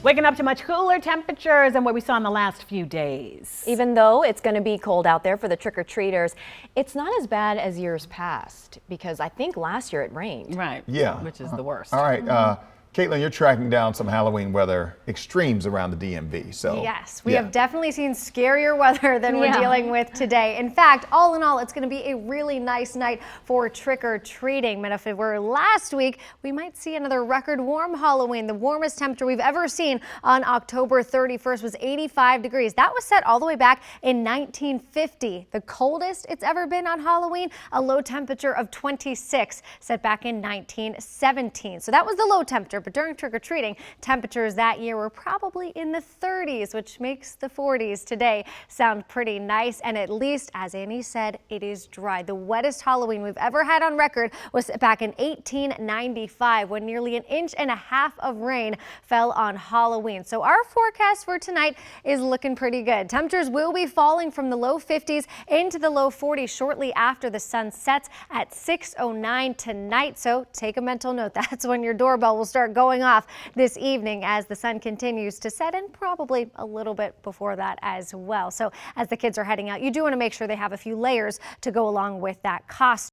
Waking up to much cooler temperatures than what we saw in the last few days. Even though it's going to be cold out there for the trick-or-treaters, it's not as bad as years past because I think last year it rained. Right. Yeah. Which is the worst. All right. Caitlin, you're tracking down some Halloween weather extremes around the DMV. So yes, we have definitely seen scarier weather than we're dealing with today. In fact, all in all, it's going to be a really nice night for trick-or-treating. But if it were last week, we might see another record warm Halloween. The warmest temperature we've ever seen on October 31st was 85 degrees. That was set all the way back in 1950. The coldest it's ever been on Halloween, a low temperature of 26, set back in 1917. So that was the low temperature. But during trick-or-treating, temperatures that year were probably in the 30s, which makes the 40s today sound pretty nice. And at least, as Annie said, it is dry. The wettest Halloween we've ever had on record was back in 1895, when nearly 1.5 inches of rain fell on Halloween. So our forecast for tonight is looking pretty good. Temperatures will be falling from the low 50s into the low 40s shortly after the sun sets at 6:09 tonight. So take a mental note. That's when your doorbell will start going off this evening as the sun continues to set, and probably a little bit before that as well. So as the kids are heading out, you do want to make sure they have a few layers to go along with that costume.